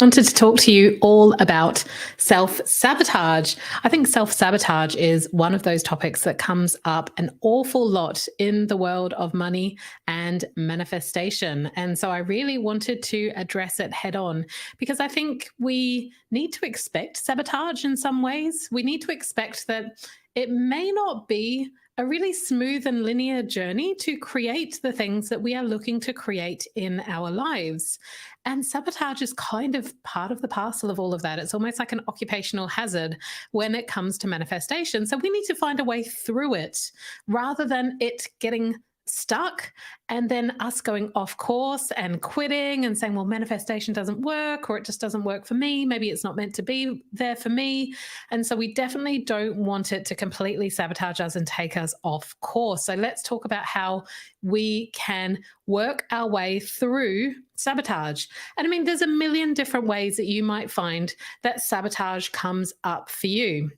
Wanted to talk to you all about self-sabotage. I think self-sabotage is one of those topics that comes up an awful lot in the world of money and manifestation. And so I really wanted to address it head on because I think we need to expect sabotage in some ways. We need to expect that it may not be a really smooth and linear journey to create the things that we are looking to create in our lives. And sabotage is kind of part of the parcel of all of that. It's almost like an occupational hazard when it comes to manifestation. So we need to find a way through it rather than it getting stuck and then us going off course and quitting and saying, well, manifestation doesn't work, or it just doesn't work for me. Maybe it's not meant to be there for me. And so we definitely don't want it to completely sabotage us and take us off course. So let's talk about how we can work our way through sabotage. And I mean, there's a million different ways that you might find that sabotage comes up for you.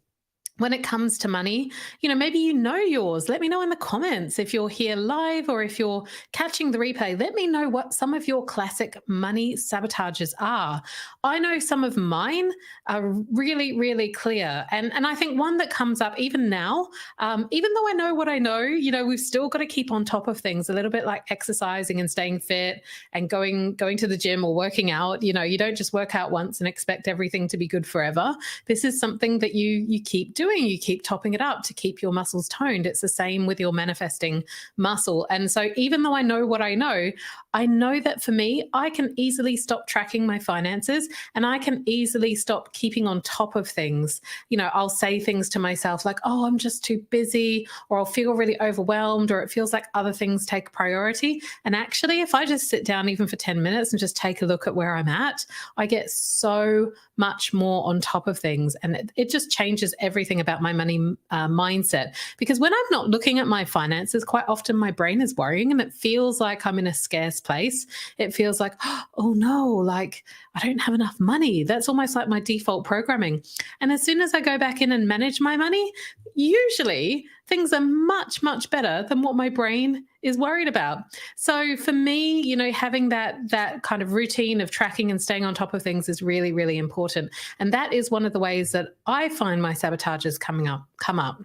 When it comes to money, maybe yours. Let me know in the comments if you're here live or if you're catching the replay. Let me know what some of your classic money sabotages are. I know some of mine are really, really clear. And I think one that comes up even now, even though I know what I know, we've still got to keep on top of things a little bit, like exercising and staying fit and going to the gym or working out. You don't just work out once and expect everything to be good forever. This is something that you keep doing. You keep topping it up to keep your muscles toned. It's the same with your manifesting muscle. And so even though I know what I know that for me, I can easily stop tracking my finances and I can easily stop keeping on top of things. I'll say things to myself like, oh, I'm just too busy, or I'll feel really overwhelmed, or it feels like other things take priority. And actually, if I just sit down even for 10 minutes and just take a look at where I'm at, I get so much more on top of things. And it just changes everything about my money mindset. Because when I'm not looking at my finances, quite often my brain is worrying and it feels like I'm in a scarce place. It feels like, oh no, like I don't have enough money. That's almost like my default programming. And as soon as I go back in and manage my money, usually things are much, much better than what my brain is worried about. So for me, having that kind of routine of tracking and staying on top of things is really, really important. And that is one of the ways that I find my sabotages come up.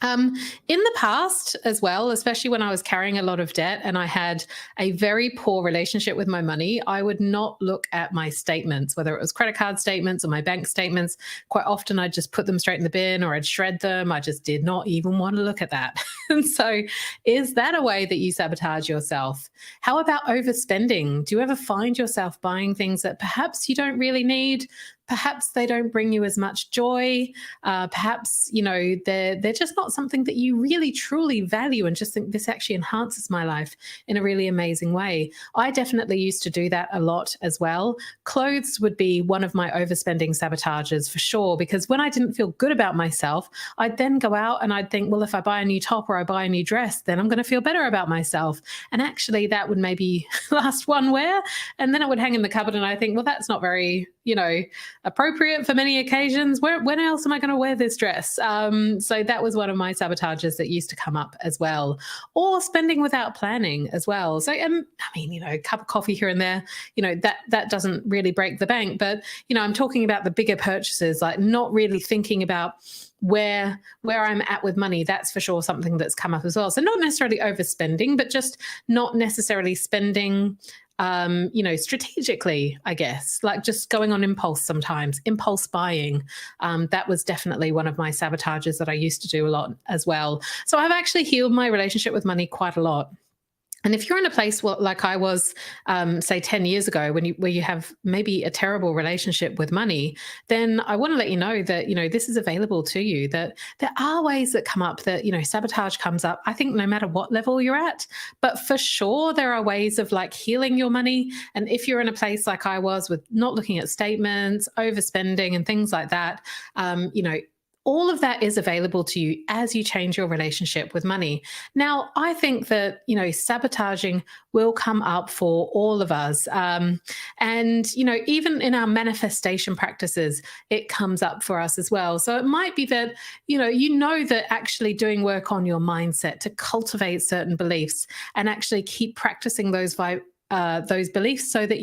In the past as well, especially when I was carrying a lot of debt and I had a very poor relationship with my money, I would not look at my statements, whether it was credit card statements or my bank statements. Quite often I'd just put them straight in the bin or I'd shred them. I just did not even want to look at that. And so is that a way that you sabotage yourself? How about overspending? Do you ever find yourself buying things that perhaps you don't really need? Perhaps they don't bring you as much joy. Perhaps, they're just not something that you really truly value and just think this actually enhances my life in a really amazing way. I definitely used to do that a lot as well. Clothes would be one of my overspending sabotages for sure, because when I didn't feel good about myself, I'd then go out and I'd think, well, if I buy a new top or I buy a new dress, then I'm going to feel better about myself. And actually that would maybe last one wear and then it would hang in the cupboard and I think, well, that's not very, appropriate for many occasions. When else am I going to wear this dress? So that was one of my sabotages that used to come up as well. Or spending without planning as well. So, a cup of coffee here and there, that doesn't really break the bank. But, I'm talking about the bigger purchases, like not really thinking about where I'm at with money. That's for sure something that's come up as well. So not necessarily overspending, but just not necessarily spending strategically, I guess, like just going on impulse sometimes, impulse buying. That was definitely one of my sabotages that I used to do a lot as well. So I've actually healed my relationship with money quite a lot. And if you're in a place like I was, say 10 years ago, where you have maybe a terrible relationship with money, then I want to let you know that, this is available to you, that there are ways that come up that, sabotage comes up, I think no matter what level you're at, but for sure there are ways of like healing your money. And if you're in a place like I was with not looking at statements, overspending and things like that, all of that is available to you as you change your relationship with money. Now, I think that, sabotaging will come up for all of us. And, even in our manifestation practices, it comes up for us as well. So it might be that, that actually doing work on your mindset to cultivate certain beliefs and actually keep practicing those those beliefs so that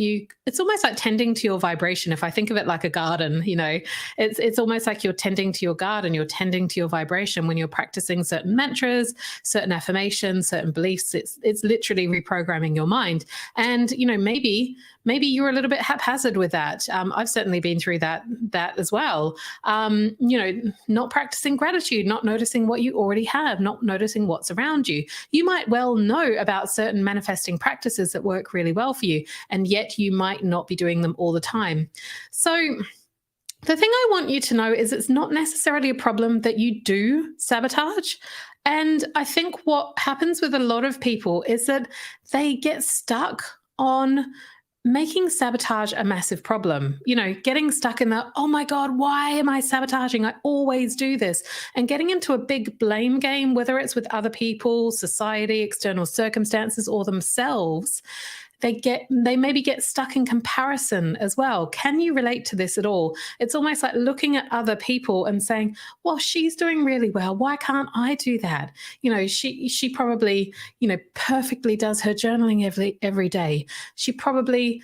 it's almost like tending to your vibration. If I think of it like a garden, it's almost like you're tending to your garden, you're tending to your vibration when you're practicing certain mantras, certain affirmations, certain beliefs. It's literally reprogramming your mind. And maybe you're a little bit haphazard with that. I've certainly been through that as well. Not practicing gratitude, not noticing what you already have, not noticing what's around you. You might well know about certain manifesting practices that work really well for you, and yet you might not be doing them all the time. So the thing I want you to know is it's not necessarily a problem that you do sabotage. And I think what happens with a lot of people is that they get stuck on making sabotage a massive problem, getting stuck in the, oh my God, why am I sabotaging? I always do this. And getting into a big blame game, whether it's with other people, society, external circumstances, or themselves. They maybe get stuck in comparison as well. Can you relate to this at all? It's almost like looking at other people and saying, well, she's doing really well. Why can't I do that? She probably, perfectly does her journaling every day. She probably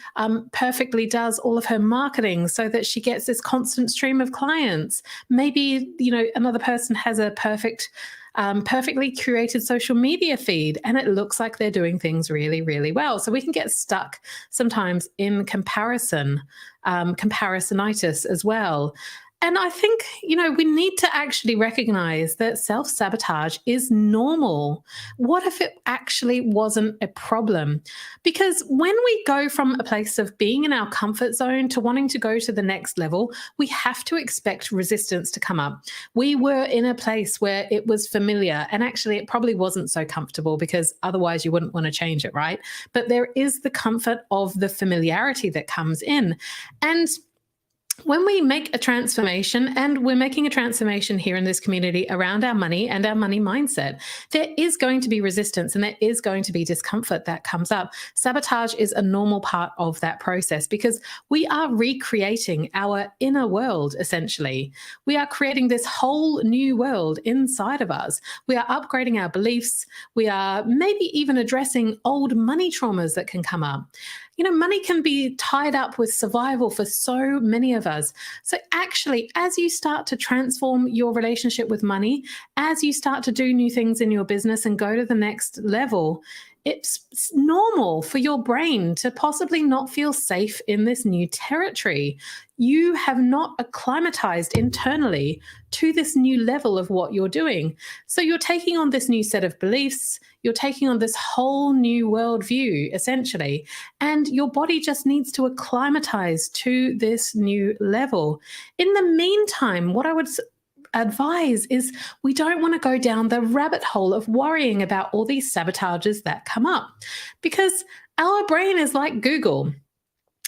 perfectly does all of her marketing so that she gets this constant stream of clients. Maybe, another person has a perfectly curated social media feed, and it looks like they're doing things really, really well. So we can get stuck sometimes in comparisonitis as well. And I think, we need to actually recognize that self-sabotage is normal. What if it actually wasn't a problem? Because when we go from a place of being in our comfort zone to wanting to go to the next level, we have to expect resistance to come up. We were in a place where it was familiar, and actually it probably wasn't so comfortable, because otherwise you wouldn't want to change it, right? But there is the comfort of the familiarity that comes in. And when we make a transformation, and we're making a transformation here in this community around our money and our money mindset, there is going to be resistance and there is going to be discomfort that comes up. Sabotage is a normal part of that process, because we are recreating our inner world, essentially. We are creating this whole new world inside of us. We are upgrading our beliefs. We are maybe even addressing old money traumas that can come up. Money can be tied up with survival for so many of us. So actually, as you start to transform your relationship with money, as you start to do new things in your business and go to the next level, it's normal for your brain to possibly not feel safe in this new territory. You have not acclimatized internally to this new level of what you're doing. So you're taking on this new set of beliefs, you're taking on this whole new worldview, essentially, and your body just needs to acclimatize to this new level. In the meantime, what I would advise is we don't want to go down the rabbit hole of worrying about all these sabotages that come up, because our brain is like Google.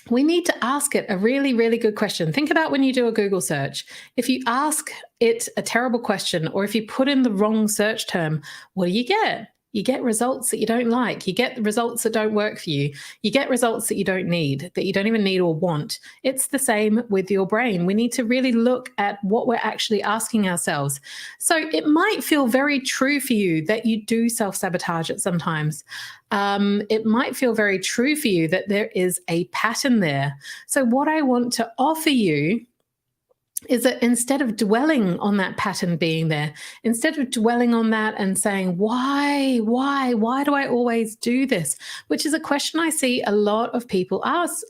We need to ask it a really, really good question. Think about when you do a Google search. If you ask it a terrible question, or if you put in the wrong search term, what do you get? You get results that you don't like. You get results that don't work for you. You get results that you don't need, that you don't even need or want. It's the same with your brain. We need to really look at what we're actually asking ourselves. So it might feel very true for you that you do self-sabotage it sometimes. It might feel very true for you that there is a pattern there. So what I want to offer you is that instead of dwelling on that pattern being there, instead of dwelling on that and saying, why do I always do this? Which is a question I see a lot of people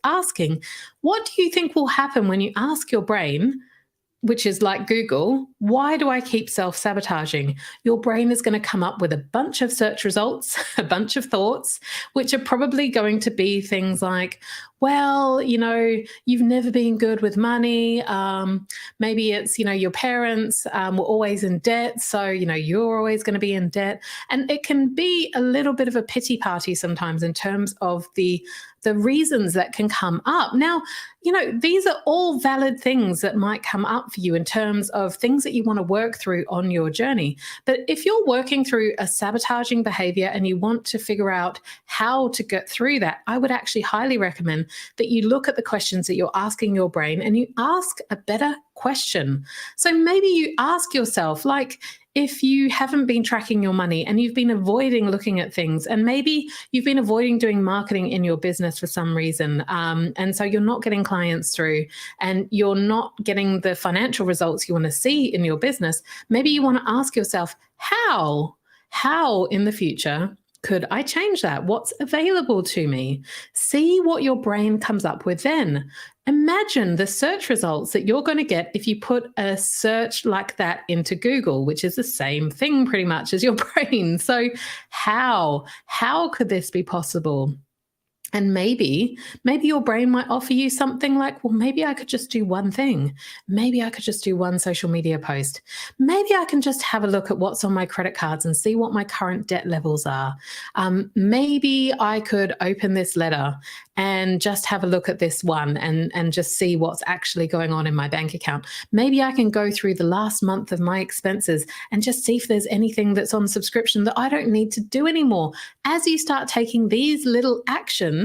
asking. What do you think will happen when you ask your brain, which is like Google, why do I keep self-sabotaging? Your brain is going to come up with a bunch of search results, a bunch of thoughts, which are probably going to be things like, well, you've never been good with money. Maybe it's, your parents were always in debt. So, you're always going to be in debt. And it can be a little bit of a pity party sometimes in terms of the reasons that can come up. Now, these are all valid things that might come up for you in terms of things that you want to work through on your journey. But if you're working through a sabotaging behavior and you want to figure out how to get through that, I would actually highly recommend that you look at the questions that you're asking your brain and you ask a better question. So maybe you ask yourself, like, if you haven't been tracking your money and you've been avoiding looking at things, and maybe you've been avoiding doing marketing in your business for some reason, and so you're not getting clients through and you're not getting the financial results you want to see in your business, maybe you want to ask yourself, how in the future could I change that? What's available to me? See what your brain comes up with then. Imagine the search results that you're going to get if you put a search like that into Google, which is the same thing pretty much as your brain. So how could this be possible? And maybe your brain might offer you something like, well, maybe I could just do one thing. Maybe I could just do one social media post. Maybe I can just have a look at what's on my credit cards and see what my current debt levels are. Maybe I could open this letter and just have a look at this one and just see what's actually going on in my bank account. Maybe I can go through the last month of my expenses and just see if there's anything that's on subscription that I don't need to do anymore. As you start taking these little actions,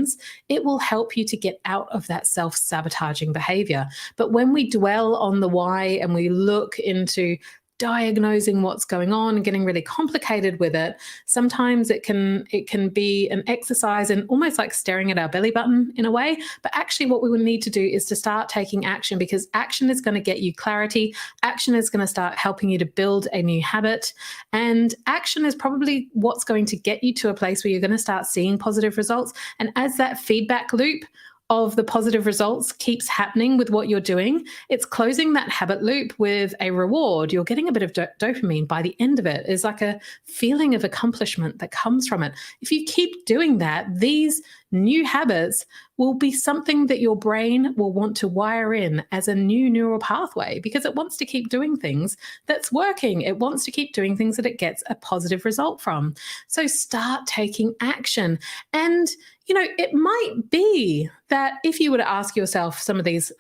it will help you to get out of that self-sabotaging behavior. But when we dwell on the why and we look into diagnosing what's going on and getting really complicated with it, sometimes it can be an exercise in almost like staring at our belly button in a way. But actually what we would need to do is to start taking action, because action is going to get you clarity. Action is going to start helping you to build a new habit. And action is probably what's going to get you to a place where you're going to start seeing positive results. And as that feedback loop of the positive results keeps happening with what you're doing, it's closing that habit loop with a reward. You're getting a bit of dopamine by the end of it. It's like a feeling of accomplishment that comes from it. If you keep doing that, these new habits will be something that your brain will want to wire in as a new neural pathway, because it wants to keep doing things that's working. It wants to keep doing things that it gets a positive result from. So start taking action. And it might be that if you were to ask yourself some of these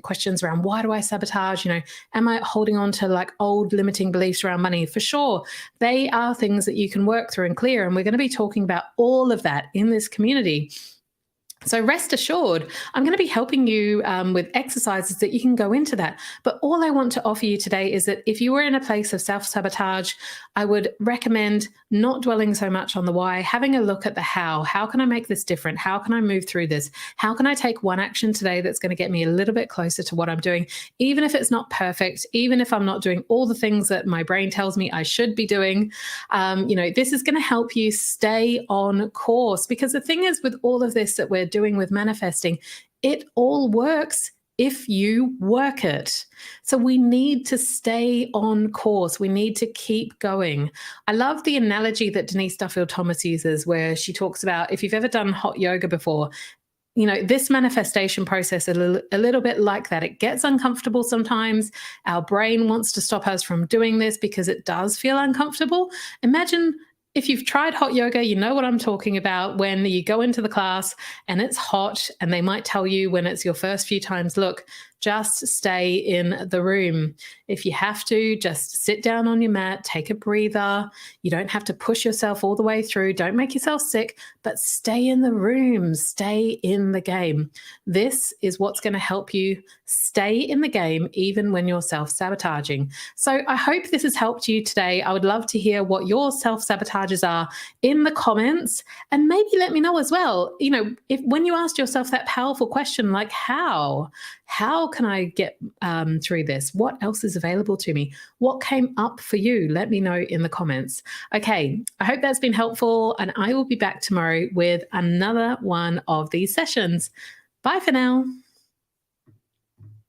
questions around, why do I sabotage? Am I holding on to like old limiting beliefs around money? For sure, they are things that you can work through and clear. And we're going to be talking about all of that in this community. So rest assured, I'm going to be helping you with exercises that you can go into that. But all I want to offer you today is that if you were in a place of self-sabotage, I would recommend not dwelling so much on the why, having a look at the how. How can I make this different? How can I move through this? How can I take one action today that's going to get me a little bit closer to what I'm doing, even if it's not perfect, even if I'm not doing all the things that my brain tells me I should be doing. This is going to help you stay on course, because the thing is with all of this that we're doing with manifesting, it all works if you work it. So we need to stay on course. We need to keep going. I love the analogy that Denise Duffield Thomas uses, where she talks about, if you've ever done hot yoga before, this manifestation process is a little bit like that. It gets uncomfortable sometimes. Our brain wants to stop us from doing this because it does feel uncomfortable. Imagine if you've tried hot yoga, you know what I'm talking about. When you go into the class and it's hot, and they might tell you when it's your first few times, look, just stay in the room. If you have to, just sit down on your mat, take a breather. You don't have to push yourself all the way through. Don't make yourself sick, but stay in the room, stay in the game. This is what's going to help you stay in the game, even when you're self-sabotaging. So I hope this has helped you today. I would love to hear what your self-sabotages are in the comments, and maybe let me know as well, if when you asked yourself that powerful question, like how can I get through this? What else is available to me? What came up for you? Let me know in the comments. Okay, I hope that's been helpful, and I will be back tomorrow with another one of these sessions. Bye for now.